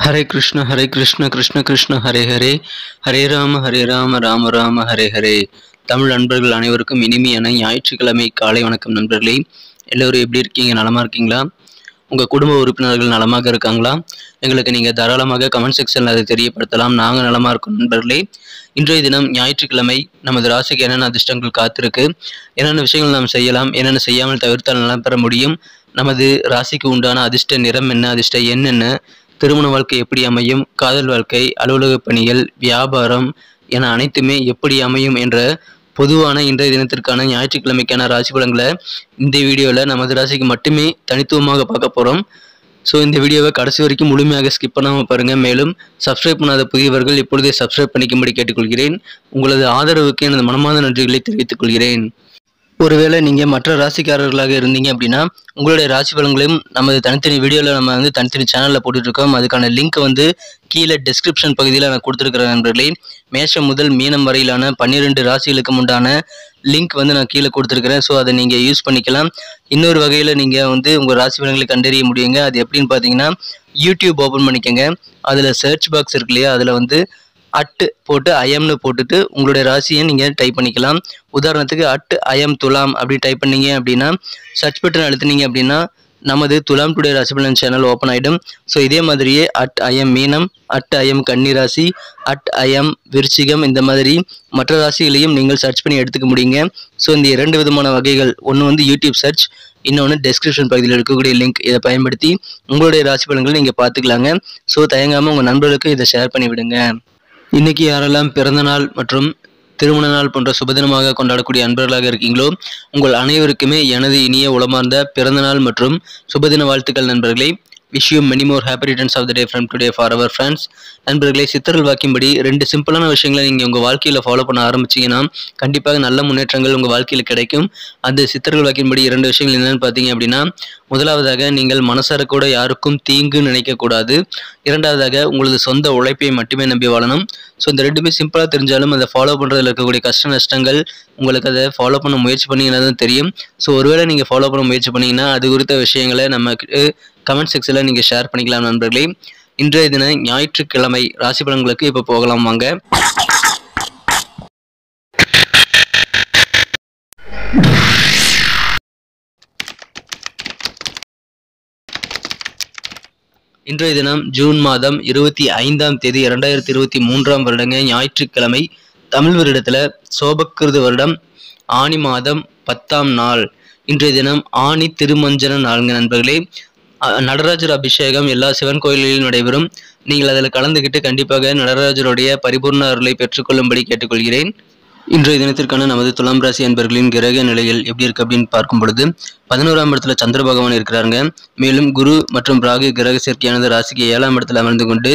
हरे कृष्ण कृष्ण कृष्ण हरे राम राम राम हरे हरे. தமிழ் நண்பர்கள் அனைவருக்கும் இனிமையான ஞாயிற்றுக்கிழமை காலை வணக்கம் நண்பர்களே. எல்லோரும் எப்படி இருக்கீங்க? நலமா இருக்கீங்களா? உங்கள் குடும்ப உறுப்பினர்கள் நலமாக இருக்காங்களா? எங்களுக்கு நீங்கள் தாராளமாக கமெண்ட் செக்ஷனில் அதை தெரியப்படுத்தலாம். நாங்கள் நலமாக இருக்கோம் நண்பர்களே. இன்றைய தினம் ஞாயிற்றுக்கிழமை நமது ராசிக்கு என்னென்ன அதிர்ஷ்டங்கள் காத்திருக்கு, என்னென்ன விஷயங்கள் நாம் செய்யலாம், என்னென்ன செய்யாமல் தவிர்த்தால் நலம் பெற முடியும், நமது ராசிக்கு உண்டான அதிர்ஷ்ட நிறம் என்ன, அதிர்ஷ்ட எண் என்ன, திருமண வாழ்க்கை எப்படி அமையும், காதல் வாழ்க்கை, அலுவலக பணிகள், வியாபாரம் என அனைத்துமே எப்படி அமையும் என்ற பொதுவான இன்றைய தினத்திற்கான ஞாயிற்றுக்கிழமைக்கான ராசி பலன்களை இந்த வீடியோவில் நமது ராசிக்கு மட்டுமே தனித்துவமாக பார்க்க போகிறோம். ஸோ இந்த வீடியோவை கடைசி வரைக்கும் முழுமையாக ஸ்கிப் பண்ணாமல் பாருங்கள். மேலும் சப்ஸ்கிரைப் பண்ணாத புதியவர்கள் இப்பொழுதே சப்ஸ்கிரைப் பண்ணிக்கும்படி கேட்டுக்கொள்கிறேன். உங்களது ஆதரவுக்கு எனது மனமார்ந்த நன்றிகளை தெரிவித்துக் கொள்கிறேன். ஒருவேளை நீங்கள் மற்ற ராசிக்காரர்களாக இருந்தீங்க அப்படின்னா உங்களுடைய ராசி பலன்களையும் நமது தனித்தனி வீடியோவில் நம்ம தனித்தனி சேனலில் போட்டுட்ருக்கோம். அதுக்கான லிங்க் கீழே டிஸ்கிரிப்ஷன் பகுதியில் நான் கொடுத்துருக்குறேன் நண்பர்களே. மேஷம் முதல் மீனம் வரையிலான 12 ராசிகளுக்கு உண்டான லிங்க் நான் கீழே கொடுத்துருக்குறேன். ஸோ அதை நீங்கள் யூஸ் பண்ணிக்கலாம். இன்னொரு வகையில் நீங்கள் உங்கள் ராசி பலன்களை கண்டறிய முடியுங்க. அது எப்படின்னு பார்த்தீங்கன்னா, யூடியூப் ஓப்பன் பண்ணிக்கோங்க. அதில் சர்ச் பாக்ஸ் இருக்கு இல்லையா, அதில் அட்டு போட்டு ஐஎம்னு போட்டுட்டு உங்களுடைய ராசியை நீங்கள் டைப் பண்ணிக்கலாம். உதாரணத்துக்கு @IM துலாம் அப்படி டைப் பண்ணீங்க அப்படின்னா, சர்ச் பட்டன் அழுத்தினீங்க அப்படின்னா நமது துலாம் டுடே ராசி பலன் சேனல் ஓப்பன் ஆகிடும். ஸோ இதே மாதிரியே @IM மீனம், @IM கன்னிராசி, @IM விருச்சிகம், இந்த மாதிரி மற்ற ராசிகளையும் நீங்கள் சர்ச் பண்ணி எடுத்துக்க முடியுங்க. ஸோ இந்த 2 விதமான வகைகள், ஒன்று யூடியூப் சர்ச், இன்னொன்று டெஸ்கிரிப்ஷன் பகுதியில் இருக்கக்கூடிய லிங்க். இதை பயன்படுத்தி உங்களுடைய ராசி பலன்களை நீங்கள் பார்த்துக்கலாங்க. ஸோ தயங்காமல் உங்கள் நண்பர்களுக்கு இதை ஷேர் பண்ணி விடுங்க. இன்னைக்கு யாரெல்லாம் பிறந்த நாள் மற்றும் திருமண நாள் போன்ற சுபதினமாக கொண்டாடக்கூடிய அன்பர்களாக இருக்கீங்களோ, உங்கள் அனைவருக்குமே எனது இனிய உளமார்ந்த பிறந்தநாள் மற்றும் சுபதின வாழ்த்துக்கள் நண்பர்களே. Wish you many more happy returns of the day from today for our friends. நண்பர்களே, சித்தர்கள் வாக்கின்படி 2 சிம்பிளான விஷயங்களை நீங்கள் உங்கள் வாழ்க்கையில் ஃபாலோ பண்ண ஆரம்பிச்சிங்கன்னா கண்டிப்பாக நல்ல முன்னேற்றங்கள் உங்கள் வாழ்க்கையில் கிடைக்கும். அந்த சித்தர்கள் வாக்கின்படி 2 விஷயங்கள் என்னென்னு பார்த்தீங்க அப்படின்னா, முதலாவதாக நீங்கள் மனசார கூட யாருக்கும் தீங்கு நினைக்கக்கூடாது. இரண்டாவதாக உங்களது சொந்த உழைப்பை மட்டுமே நம்பி வாழணும். ஸோ இந்த 2மே சிம்பிளாக தெரிஞ்சாலும் அதை ஃபாலோ பண்ணுறதுல இருக்கக்கூடிய கஷ்ட நஷ்டங்கள் உங்களுக்கு அதை ஃபாலோ பண்ண முயற்சி பண்ணிங்கன்னா தான் தெரியும். ஸோ ஒருவேளை நீங்கள் ஃபாலோ பண்ண முயற்சி பண்ணிங்கன்னா அது குறித்த விஷயங்களை நமக்கு கமெண்ட் செக்ஷனில் நீங்கள் ஷேர் பண்ணிக்கலாம் நண்பர்களே. இன்றைய தின ஞாயிற்றுக்கிழமை ராசி பலன்களுக்கு இப்போ போகலாம் வாங்க. இன்றைய தினம் ஜூன் மாதம் 25ஆம் தேதி 2023ஆம் வருடங்க ஞாயிற்றுக்கிழமை. தமிழ் வருடத்தில் சோபக்கிருது வருடம் ஆனி மாதம் 10ஆம் நாள். இன்றைய தினம் ஆனி திருமஞ்சன நாளுங்க நண்பர்களே. நடராஜர் அபிஷேகம் எல்லா சிவன் கோயில்களிலும் நடைபெறும். நீங்கள் அதில் கலந்துக்கிட்டு கண்டிப்பாக நடராஜருடைய பரிபூர்ண அருளை பெற்றுக்கொள்ளும்படி கேட்டுக்கொள்கிறேன். இன்றைய தினத்திற்கான நமது துலாம் ராசி அன்பர்களின் கிரக நிலைகள் எப்படி இருக்கு அப்படின்னு பார்க்கும் பொழுது, 11ஆம் இடத்துல சந்திர பகவான் இருக்கிறாங்க. மேலும் குரு மற்றும் ராகு கிரக சேர்க்கையானது ராசிக்கு 7ஆம் இடத்துல அமர்ந்து கொண்டு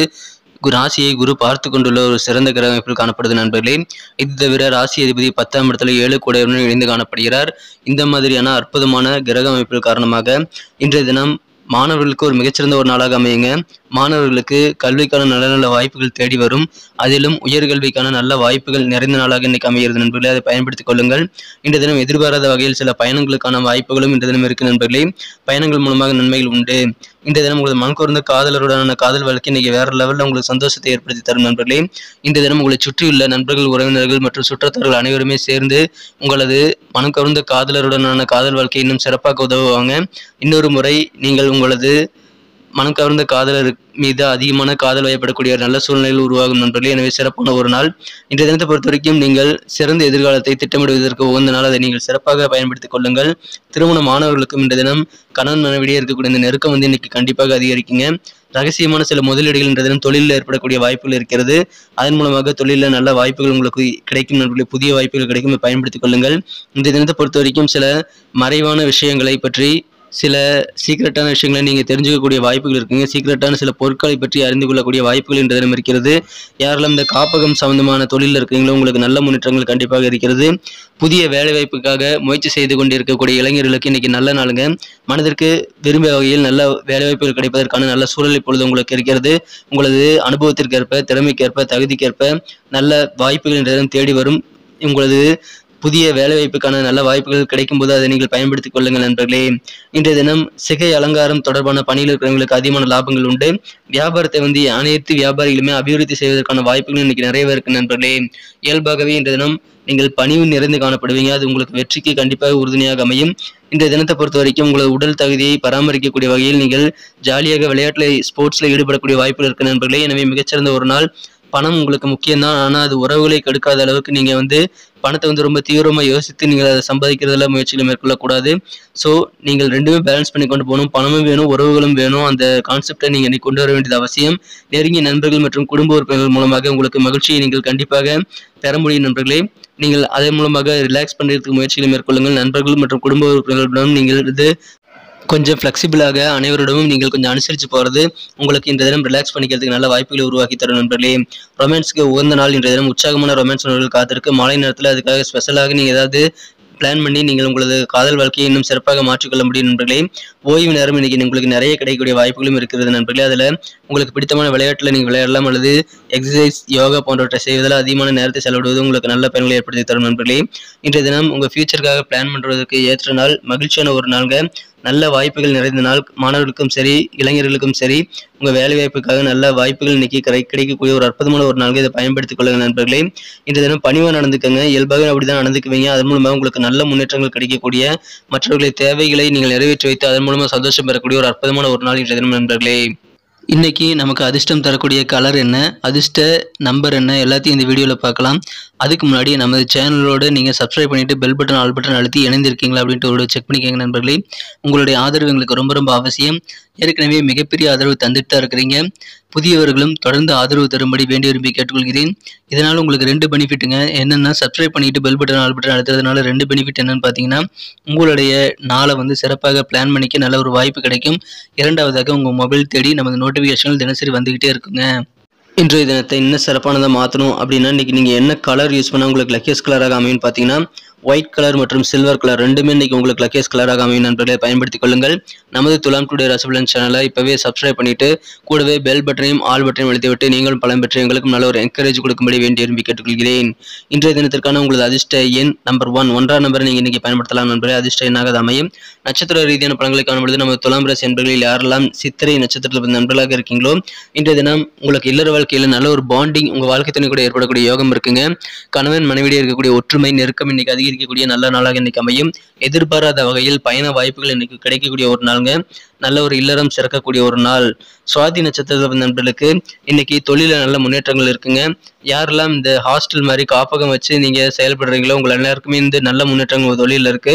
ராசியை குரு பார்த்து கொண்டுள்ள ஒரு சிறந்த கிரக அமைப்பில் காணப்படுது நண்பர்களே. இது தவிர ராசி அதிபதி 10ஆம் இடத்துல 7 கூடையுடன் இணைந்து காணப்படுகிறார். இந்த மாதிரியான அற்புதமான கிரக அமைப்பில் காரணமாக இன்றைய தினம் மாணவர்களுக்கு ஒரு மிகச்சிறந்த ஒரு நாளாக அமையுங்க. மாணவர்களுக்கு கல்விக்கான நல்ல நல்ல வாய்ப்புகள் தேடி வரும். அதிலும் உயர்கல்விக்கான நல்ல வாய்ப்புகள் நிறைந்த நாளாக இன்னைக்கு அமைகிறது நண்பர்களே. அதை பயன்படுத்திக் கொள்ளுங்கள். இன்றைய தினம் எதிர்பாராத வகையில் சில பயணங்களுக்கான வாய்ப்புகளும் இன்றைய தினம் இருக்கு நண்பர்களே. பயணங்கள் மூலமாக நன்மைகள் உண்டு. இன்றைய தினம் உங்களுக்கு மனக்கூர்ந்த காதலருடனான காதல் வாழ்க்கை இன்னைக்கு வேற லெவலில் உங்களுக்கு சந்தோஷத்தை ஏற்படுத்தி தரும் நண்பர்களே. இன்றைய தினம் உங்களை சுற்றியுள்ள நண்பர்கள், உறவினர்கள் மற்றும் சுற்றத்தார்கள் அனைவருமே சேர்ந்து உங்களது மனக்கவர்ந்த காதலருடனான காதல் வாழ்க்கை இன்னும் சிறப்பாக உதவுவாங்க. இன்னொரு முறை நீங்கள் உங்களது மனக்கவர்ந்த காதலர் மீது அதிகமான காதல் வயப்படக்கூடிய நல்ல சூழ்நிலையில் உருவாகும் நண்பர்களே. எனவே சிறப்பான ஒரு நாள். இன்றைய தினத்தை பொறுத்த வரைக்கும் நீங்கள் சிறந்த எதிர்காலத்தை திட்டமிடுவதற்கு உகந்த நாள். அதை நீங்கள் சிறப்பாக பயன்படுத்திக் கொள்ளுங்கள். திருமண மாணவர்களுக்கும் இன்றைய தினம் கணவன் மனைவிடையே இருக்கக்கூடிய இந்த நெருக்கம் இன்னைக்கு கண்டிப்பாக அதிகரிக்குங்க. ரகசியமான சில முதலீடுகள் இன்றைய தினம் தொழிலில் ஏற்படக்கூடிய வாய்ப்புகள் இருக்கிறது. அதன் மூலமாக தொழிலில் நல்ல வாய்ப்புகள் உங்களுக்கு கிடைக்கும் நண்பர்களே. புதிய வாய்ப்புகள் கிடைக்கும், பயன்படுத்திக் கொள்ளுங்கள். இன்றைய தினத்தை பொறுத்த வரைக்கும் சில மறைவான விஷயங்களை பற்றி, சில சீக்ரெட்டான விஷயங்களை நீங்கள் தெரிஞ்சுக்கக்கூடிய வாய்ப்புகள் இருக்குங்க. சீக்ரெட்டான சில பொருட்களை பற்றி அறிந்து கொள்ளக்கூடிய வாய்ப்புகள் இன்றைய தினம் இருக்கிறது. யாரெல்லாம் இந்த காப்பகம் சம்பந்தமான தொழிலில் இருக்கிறீங்களோ உங்களுக்கு நல்ல முன்னேற்றங்கள் கண்டிப்பாக இருக்கிறது. புதிய வேலை வாய்ப்புக்காக முயற்சி செய்து கொண்டு இருக்கக்கூடிய இளைஞர்களுக்கு இன்னைக்கு நல்ல நாளுங்க. மனதிற்கு விரும்பிய வகையில் நல்ல வேலை வாய்ப்புகள் கிடைப்பதற்கான நல்ல சூழல் இப்பொழுது உங்களுக்கு இருக்கிறது. உங்களது அனுபவத்திற்கேற்ப, திறமைக்கேற்ப, தகுதிக்கேற்ப நல்ல வாய்ப்புகள் இன்றைய தினம் தேடி வரும். உங்களது புதிய வேலைவாய்ப்புக்கான நல்ல வாய்ப்புகள் கிடைக்கும்போது அதை நீங்கள் பயன்படுத்திக் கொள்ளுங்கள் நண்பர்களே. இன்றைய தினம் சிகை அலங்காரம் தொடர்பான பணியில் இருக்கிறவங்களுக்கு அதிகமான லாபங்கள் உண்டு. வியாபாரத்தை அனைத்து வியாபாரிகளுமே அபிவிருத்தி செய்வதற்கான வாய்ப்புகள் இன்னைக்கு நிறையவே இருக்கு நண்பர்களே. இயல்பாகவே இன்றைய தினம் நீங்கள் பணிவு நிறைந்து காணப்படுவீங்க. அது உங்களுக்கு வெற்றிக்கு கண்டிப்பாக உறுதுணையாக அமையும். இன்றைய தினத்தை பொறுத்த வரைக்கும் உங்களது உடல் தகுதியை பராமரிக்கக்கூடிய வகையில் நீங்கள் ஜாலியாக விளையாட்டுல ஸ்போர்ட்ஸ்ல ஈடுபடக்கூடிய வாய்ப்புகள் இருக்கு நண்பர்களே. எனவே மிகச்சிறந்த ஒரு நாள். பணம் உங்களுக்கு முக்கியம்தான். ஆனால் அது உறவுகளை கெடுக்காத அளவுக்கு நீங்கள் பணத்தை ரொம்ப தீவிரமாக யோசித்து நீங்கள் அதை சம்பாதிக்கிறதுல முயற்சிகளை மேற்கொள்ளக்கூடாது. ஸோ நீங்கள் ரெண்டுமே பேலன்ஸ் பண்ணி கொண்டு போகணும். பணமும் வேணும், உறவுகளும் வேணும். அந்த கான்செப்டை நீங்கள் இன்னைக்கு கொண்டு வர வேண்டியது அவசியம். நெருங்கிய நண்பர்கள் மற்றும் குடும்ப உறுப்பினர்கள் மூலமாக உங்களுக்கு மகிழ்ச்சியை நீங்கள் கண்டிப்பாக பெற முடியும் நண்பர்களே. நீங்கள் அதன் மூலமாக ரிலாக்ஸ் பண்ணுறதுக்கு முயற்சிகளை மேற்கொள்ளுங்கள். நண்பர்கள் மற்றும் குடும்ப உறுப்பினர்களுடன் நீங்கள் கொஞ்சம் ஃப்ளெக்சிபிளாக அனைவரிடமும் நீங்கள் கொஞ்சம் அனுசரித்து போகிறது உங்களுக்கு இந்த தினம் ரிலாக்ஸ் பண்ணிக்கிறதுக்கு நல்ல வாய்ப்புகளை உருவாக்கி தரும் நண்பர்களே. ரொமான்ஸ்க்கு உகந்த நாள் இன்றைய தினம். உற்சாகமான ரொமான்ஸ் உணர்வுகள் காத்திருக்கு. மாலை நேரத்தில் அதுக்காக ஸ்பெஷலாக நீங்கள் ஏதாவது பிளான் பண்ணி நீங்கள் உங்களது காதல் வாழ்க்கையை இன்னும் சிறப்பாக மாற்றிக்கொள்ள முடியும் நண்பர்களே. ஓய்வு நேரம் இன்னைக்கு உங்களுக்கு நிறைய கிடைக்கக்கூடிய வாய்ப்புகளும் இருக்கிறது நண்பர்களே. அதில் உங்களுக்கு பிடித்தமான விளையாட்டில் நீங்கள் விளையாடலாம் அல்லது எக்ஸசைஸ், யோகா போன்றவற்றை செய்வதில் அதிகமான நேரத்தை செலவிடுவது உங்களுக்கு நல்ல பயன்களை ஏற்படுத்தி தரும் நண்பர்களே. இன்றைய தினம் உங்கள் ஃபியூச்சருக்காக பிளான் பண்ணுறதுக்கு ஏற்ற நாள், மகிழ்ச்சியான ஒரு நாள்ங்க. நல்ல வாய்ப்புகள் நிறைந்த நாள். மாணவர்களுக்கும் சரி, இளைஞர்களுக்கும் சரி, உங்கள் வேலை வாய்ப்புக்காக நல்ல வாய்ப்புகள் இன்னைக்கு கிடைக்கக்கூடிய ஒரு அற்புதமான ஒரு நாள்கள். இதை பயன்படுத்திக் கொள்ளுங்கள் நண்பர்களே. இன்றைய தினம் பணிவாக நடந்துக்கங்க. இயல்பாக அப்படிதான் நடந்துக்குவீங்க. அதன் மூலமாக உங்களுக்கு நல்ல முன்னேற்றங்கள் கிடைக்கக்கூடிய, மற்றவர்களை தேவைகளை நீங்கள் நிறைவேற்றி வைத்து அதன் மூலமாக சந்தோஷம் பெறக்கூடிய ஒரு அற்புதமான ஒரு நாள் இன்றைய தினம் நண்பர்களே. இன்னைக்கு நமக்கு அதிர்ஷ்டம் தரக்கூடிய கலர் என்ன, அதிர்ஷ்ட நம்பர் என்ன, எல்லாத்தையும் இந்த வீடியோவில் பார்க்கலாம். அதுக்கு முன்னாடி நமது சேனலோடு நீங்கள் சப்ஸ்கிரைப் பண்ணிவிட்டு பெல் பட்டன், ஆல் பட்டன் அழுத்தி இணைந்திருக்கீங்களா அப்படின்ட்டு ஒரு செக் பண்ணிக்கோங்க நண்பர்களே. உங்களுடைய ஆதரவு எங்களுக்கு ரொம்ப ரொம்ப அவசியம். ஏற்கனவே மிகப்பெரிய ஆதரவு தந்துட்டு தான் இருக்கிறீங்க. புதியவர்களும் தொடர்ந்து ஆதரவு தரும்படி வேண்டி விரும்பி கேட்டுக்கொள்கிறேன். இதனால் உங்களுக்கு 2 பெனிஃபிட்டுங்க. என்னென்னா, சப்ஸ்கிரைப் பண்ணிட்டு பெல் பட்டன், ஆல் பட்டன் அழுத்துறதுனால 2 பெனிஃபிட் என்னன்னு பார்த்தீங்கன்னா, உங்களுடைய நாளை சிறப்பாக பிளான் பண்ணிக்க நல்ல ஒரு வாய்ப்பு கிடைக்கும். இரண்டாவதாக உங்கள் மொபைல் தேடி நமது நோட்டிஃபிகேஷன்கள் தினசரி வந்துக்கிட்டே இருக்குங்க. இன்றைய தினத்தை இன்னும் சிறப்பானதாக மாற்றணும் அப்படின்னா, இன்றைக்கி நீங்கள் என்ன கலர் யூஸ் பண்ணால் உங்களுக்கு லக்கியஸ்ட் கலராக அமையும் பார்த்தீங்கன்னா, ஒயிட் கலர் மற்றும் சில்வர் கலர் ரெண்டுமே இன்றைக்கி உங்களுக்கு லக்கியஸ்ட் கலராக அமையும் நண்பர்களை பயன்படுத்திக் கொள்ளுங்கள். நமது துலாம் டுடே ராசி பலன் சேனலை இப்போவே சப்ஸ்கிரைப் பண்ணிவிட்டு கூடவே பெல் பட்டனையும் ஆல் பட்டனையும் அழுத்திவிட்டு நீங்களும் பலன் பெற்று எங்களுக்கும் நல்ல ஒரு என்கரேஜ் கொடுக்கும்படி வேண்டி விரும்பி கேட்டுக்கொள்கிறேன். இன்றைய தினத்திற்கான உங்களது அதிர்ஷ்ட எண் நம்பர் 1, 1ஆம் நம்பரை நீங்கள் இன்றைக்கி பயன்படுத்தலாம் நண்பர்களே. அதிர்ஷ்ட எண்ணாக அமையும். நட்சத்திர ரீதியான பலன்களை காணும்பொழுது நமது துலாம் ராசி நண்பர்களில் யாரெல்லாம் சித்திரை நட்சத்திரத்தில் நண்பர்களாக இருக்கீங்களோ, இன்றைய தினம் உங்களுக்கு இல்லற வாழ்க்கையில் நல்ல ஒரு பாண்டிங், உங்கள் வாழ்க்கை துணை கூட ஏற்படக்கூடிய யோகம் இருக்குங்க. கணவன் மனைவியிடையே இருக்கக்கூடிய ஒற்றுமை, நெருக்கம் இன்னைக்கு அதிகரிக்கக்கூடிய நல்ல நாளாக இன்னைக்கு அமையும். எதிர்பாராத வகையில் பயண வாய்ப்புகள் இன்னைக்கு கிடைக்கக்கூடிய ஒரு நாளுங்க. நல்ல ஒரு இல்லறம் சிறக்கக்கூடிய ஒரு நாள். சுவாதி நட்சத்திர நண்பர்களுக்கு இன்னைக்கு தொழில நல்ல முன்னேற்றங்கள் இருக்குங்க. யாரெல்லாம் இந்த ஹாஸ்டல் மாதிரி காப்பகம் வச்சு நீங்க செயல்படுறீங்களோ, உங்கள் எல்லாருக்குமே இந்த நல்ல முன்னேற்றங்கள் தொழில இருக்கு.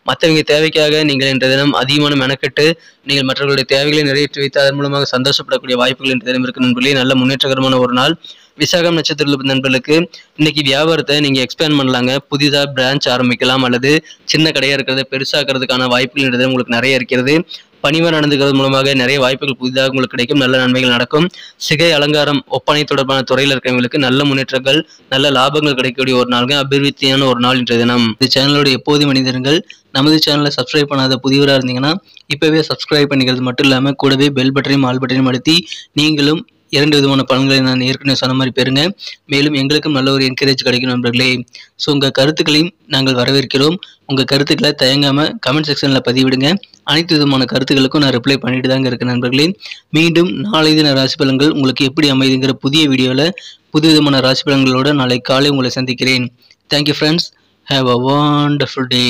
மற்றவங்க தேவைக்காக நீங்கள் இன்றைய தினம் அதிகமான மெனக்கெட்டு நீங்கள் மற்றவர்களுடைய தேவைகளை நிறைவேற்றி வைத்து அதன் மூலமாக சந்தோஷப்படக்கூடிய வாய்ப்புகள் இன்றைய தினம் இருக்கு நண்பர்களே. நல்ல முன்னேற்றகரமான ஒரு நாள். விசாகம் நட்சத்திர நண்பர்களுக்கு இன்னைக்கு வியாபாரத்தை நீங்க எக்ஸ்பேண்ட் பண்ணலாங்க. புதிதாக பிரான்ச் ஆரம்பிக்கலாம் அல்லது சின்ன கடையா இருக்கிறத பெருசாக்குறதுக்கான வாய்ப்புகள் இன்றைய தினம் உங்களுக்கு நிறைய இருக்கிறது. பணிவாக நடந்துக்கிறது மூலமாக நிறைய வாய்ப்புகள் புதிதாக உங்களுக்கு கிடைக்கும். நல்ல நன்மைகள் நடக்கும். சிகை அலங்காரம், ஒப்பனை தொடர்பான துறையில் இருக்கிறவங்களுக்கு நல்ல முன்னேற்றங்கள், நல்ல லாபங்கள் கிடைக்கக்கூடிய ஒரு நாளுங்க. அபிவிருத்தியான ஒரு நாள் இன்றைய தினம். இந்த சேனலோட எப்போதும் மனிதர்கள் நமது சேனலை சப்ஸ்கிரைப் பண்ணாத புதியவராக இருந்தீங்கன்னா இப்போவே சப்ஸ்கிரைப் பண்ணிக்கிறது மட்டும் இல்லாமல் கூடவே பெல் பட்டனையும் ஆல் பட்டனையும் அழுத்தி நீங்களும் 2 விதமான பலன்களை நான் ஏற்கனவே சொன்ன மாதிரி பெறுங்க. மேலும் எங்களுக்கும் நல்ல ஒரு என்கரேஜ் கிடைக்கும் நண்பர்களே. ஸோ உங்கள் கருத்துக்களையும் நாங்கள் வரவேற்கிறோம். உங்கள் கருத்துக்களை தயங்காமல் கமெண்ட் செக்ஷனில் பதிவிடுங்க. அனைத்து விதமான கருத்துக்களுக்கும் நான் ரிப்ளை பண்ணிட்டு தாங்க இருக்கேன் நண்பர்களே. மீண்டும் நாளை தின ராசி பலன்கள் உங்களுக்கு எப்படி அமைதுங்கிற புதிய வீடியோவில் புது விதமான ராசி பலன்களோடு நாளை காலை உங்களை சந்திக்கிறேன். Thank you friends. Have a wonderful day.